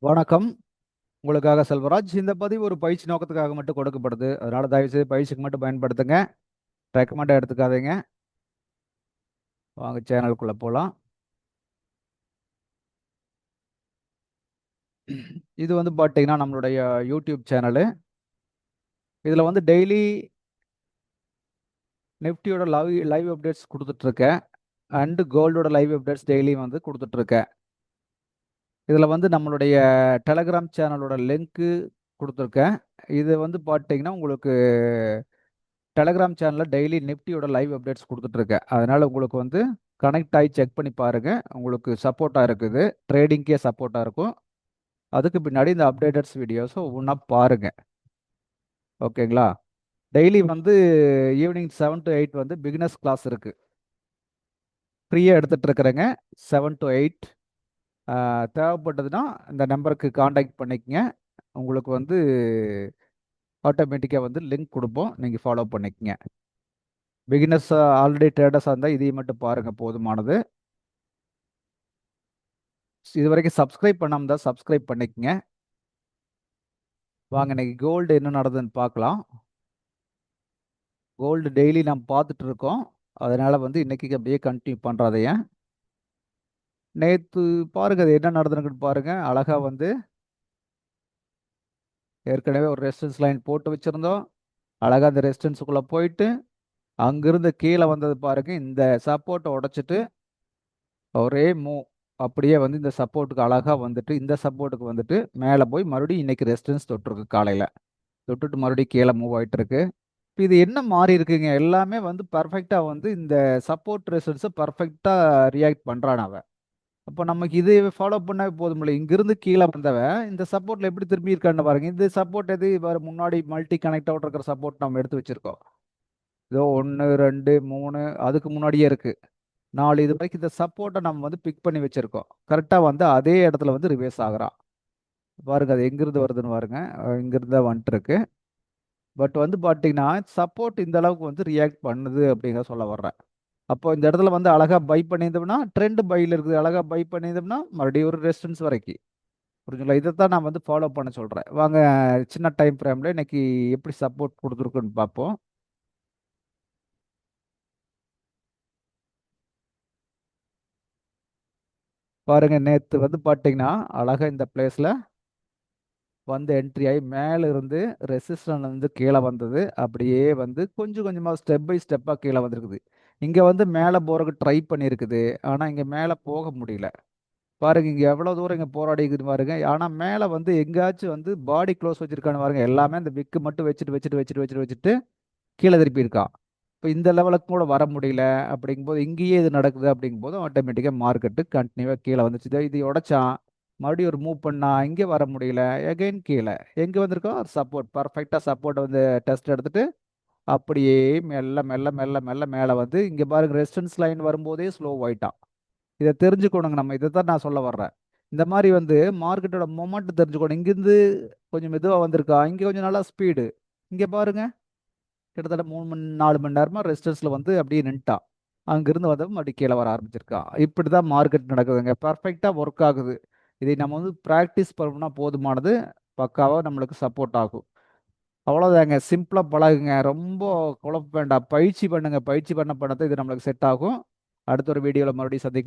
வணக்கம். உங்களுக்காக செல்வராஜ். இந்த பதிவு ஒரு பயிற்சி நோக்கத்துக்காக மட்டும் கொடுக்கப்படுது. அதனால தயவுசெய்து பயிற்சிக்கு மட்டும் பயன்படுத்துங்க. ரெக்கமெண்டாக எடுத்துக்காதீங்க. வாங்க சேனலுக்குள்ள போகலாம். இது வந்து பார்த்தீங்கன்னா நம்மளுடைய யூடியூப் சேனலு. இதில் வந்து டெய்லி நிஃப்டியோட லைவ் அப்டேட்ஸ் கொடுத்துட்ருக்கேன். அண்டு கோல்டோட லைவ் அப்டேட்ஸ் டெய்லி வந்து கொடுத்துட்ருக்கேன். இதில் வந்து நம்மளுடைய டெலகிராம் சேனலோட லிங்க்கு கொடுத்துருக்கேன். இது வந்து பார்த்தீங்கன்னா உங்களுக்கு டெலகிராம் சேனலில் டெய்லி நிஃப்டியோட லைவ் அப்டேட்ஸ் கொடுத்துட்ருக்கேன். அதனால் உங்களுக்கு வந்து கனெக்ட் ஆகி செக் பண்ணி பாருங்கள். உங்களுக்கு சப்போர்ட்டாக இருக்குது, ட்ரேடிங்க்கே சப்போர்ட்டாக இருக்கும். அதுக்கு பின்னாடி இந்த அப்டேட்டட்ஸ் வீடியோஸை ஒவ்வொன்றா பாருங்கள். ஓகேங்களா? டெய்லி வந்து ஈவினிங் 7 to 8 வந்து பிகினர்ஸ் கிளாஸ் இருக்குது. ஃப்ரீயாக எடுத்துகிட்டு இருக்கிறேங்க. 7 to 8 தேவைப்பட்டதுன்னா இந்த நம்பருக்கு காண்டாக்ட் பண்ணிக்கங்க. உங்களுக்கு வந்து ஆட்டோமேட்டிக்காக வந்து லிங்க் கொடுப்போம், நீங்கள் ஃபாலோ பண்ணிக்கங்க. பிகினர்ஸ் ஆல்ரெடி ட்ரேடர்ஸாக இருந்தால் இதையும் மட்டும் பாருங்கள், போதுமானது. இது வரைக்கும் சப்ஸ்கிரைப் பண்ணாமல் தான் சப்ஸ்கிரைப் பண்ணிக்கங்க. வாங்க இன்னைக்கு கோல்டு என்ன நடந்ததுன்னு பார்க்கலாம். கோல்டு டெய்லி நாம் பார்த்துட்டு இருக்கோம். அதனால வந்து இன்னைக்கு அப்படியே கண்டினியூ பண்ணுறதைய நேற்று பாருங்க, அது என்ன நடந்ததுன்னு பாருங்க. அழகா வந்து ஏற்கனவே ஒரு ரெசிஸ்டன்ஸ் லைன் போட்டு வச்சிருந்தோம். அழகா அந்த ரெசிஸ்டன்ஸுக்குள்ள போயிட்டு அங்கிருந்து கீழே வந்தது பாருங்க. இந்த சப்போர்ட்டை உடைச்சிட்டு ஒரே மூவ் அப்படியே வந்து இந்த சப்போர்ட்டுக்கு அழகா வந்துட்டு இந்த சப்போர்ட்டுக்கு வந்துட்டு மேலே போய் மறுபடியும் இன்னைக்கு ரெசிஸ்டன்ஸ் தொட்டிருக்கு. காலையில் தொட்டுட்டு மறுபடியும் கீழே மூவ் ஆயிட்டு இருக்கு. இப்போ இது என்ன மாறி இருக்குங்க? எல்லாமே வந்து பர்ஃபெக்டாக வந்து இந்த சப்போர்ட் ரெசிஸ்டன்ஸை பர்ஃபெக்டாக ரியாக்ட் பண்ணுறான் அவன். அப்போ நமக்கு இது ஃபாலோ பண்ணவே போதுமில்ல. இங்கிருந்து கீழே வந்தவன் இந்த சப்போர்ட்ல எப்படி திரும்பி இருக்கான்னு பாருங்க. இந்த சப்போர்ட் எது வேறு முன்னாடி மல்டி கனெக்ட் அவுட் இருக்கிற சப்போர்ட் நம்ம எடுத்து வச்சிருக்கோம். இதோ 1 2 3 அதுக்கு முன்னாடியே இருக்கு 4. இது வரைக்கும் இந்த சப்போர்ட்டை நம்ம வந்து பிக் பண்ணி வச்சிருக்கோம். கரெக்டாக வந்து அதே இடத்துல வந்து ரிவேர்ஸ் ஆகுறான். பாருங்க அது எங்கிருந்து வருதுன்னு பாருங்க. இங்கிருந்து தான் வந்துட்டு இருக்கு. பட் வந்து பார்த்தீங்கன்னா சப்போர்ட் இந்த அளவுக்கு வந்து ரியாக்ட் பண்ணுது அப்படிங்கிற சொல்ல வர்றேன். அப்போ இந்த இடத்துல வந்து அழகா பை பண்ணியிருந்தோம்னா ட்ரெண்ட் பையில் இருக்குது. அழகா பை பண்ணியிருந்தோம்னா மறுபடியும் ஒரு ரெசிஸ்டன்ஸ் வரைக்கும். புரிஞ்சுங்களா? இதைத்தான் நான் வந்து ஃபாலோ பண்ண சொல்கிறேன். வாங்க சின்ன டைம் ஃப்ரேமில் இன்னைக்கு எப்படி சப்போர்ட் கொடுத்துருக்குன்னு பார்ப்போம். பாருங்க நேற்று வந்து பார்த்தீங்கன்னா அழகா இந்த பிளேஸில் வந்து என்ட்ரி ஆகி மேலே இருந்து ரெசிஸ்டன்ஸ் வந்து கீழே வந்தது. அப்படியே வந்து கொஞ்சம் கொஞ்சமாக ஸ்டெப் பை ஸ்டெப்பாக கீழே வந்திருக்குது. இங்கே வந்து மேலே போகிறதுக்கு ட்ரை பண்ணியிருக்குது. ஆனால் இங்கே மேலே போக முடியல. பாருங்க இங்கே எவ்வளோ தூரம் இங்கே போராடிக்குது பாருங்க. ஆனால் மேலே வந்து எங்கேயாச்சும் வந்து பாடி க்ளோஸ் வச்சிருக்கான்னு பாருங்க. எல்லாமே அந்த விக்கு மட்டும் வச்சுட்டு வச்சுட்டு வச்சுட்டு வச்சுட்டு வச்சுட்டு கீழே திருப்பி இருக்கான். இப்போ இந்த லெவலுக்கு கூட வர முடியல. அப்படிங்கும்போது இங்கேயே இது நடக்குது. அப்படிங்கும்போது ஆட்டோமேட்டிக்காக மார்க்கெட்டு கண்டினியூவாக கீழே வந்துச்சு. இது உடைச்சான், மறுபடியும் ஒரு மூவ் பண்ணா, இங்கே வர முடியல, எகைன் கீழே எங்கே வந்திருக்கோம் சப்போர்ட். பர்ஃபெக்டாக சப்போர்ட் வந்து டெஸ்ட் எடுத்துட்டு அப்படியே மெல்ல மெல்ல மெல்ல மெல்ல மேலே வந்து இங்கே பாருங்க ரெசிஸ்டன்ஸ் லைன் வரும்போதே ஸ்லோ ஆயிட்டான். இதை தெரிஞ்சுக்கணுங்க. நம்ம இதை தான் நான் சொல்ல வர்றேன். இந்த மாதிரி வந்து மார்க்கெட்டோட மொமெண்ட் தெரிஞ்சுக்கணும். இங்கிருந்து கொஞ்சம் மெதுவாக வந்திருக்கா, இங்கே கொஞ்சம் நல்லா ஸ்பீடு. இங்கே பாருங்க கிட்டத்தட்ட 3 மணி 4 மணி நேரமா ரெசிஸ்டன்ஸ்ல வந்து அப்படியே நின்ட்டான். அங்கிருந்து வந்து மறுபடியும் கீழே வர ஆரம்பிச்சிருக்கான். இப்படி தான் மார்க்கெட் நடக்குதுங்க. பர்ஃபெக்டாக ஒர்க் ஆகுது. இதை நம்ம வந்து ப்ராக்டிஸ் பண்ணோம்னா போதுமானது. பக்காவாக நம்மளுக்கு சப்போர்ட் ஆகும். அவ்வளோதாங்க. சிம்பிளாக பழகுங்க. ரொம்ப குழப்ப வேண்டாம். பயிற்சி பண்ணுங்க. பயிற்சி பண்ண பண்ணதான் இது நம்மளுக்கு செட் ஆகும். அடுத்த ஒரு வீடியோவில் மறுபடியும் சந்திக்கலாம்.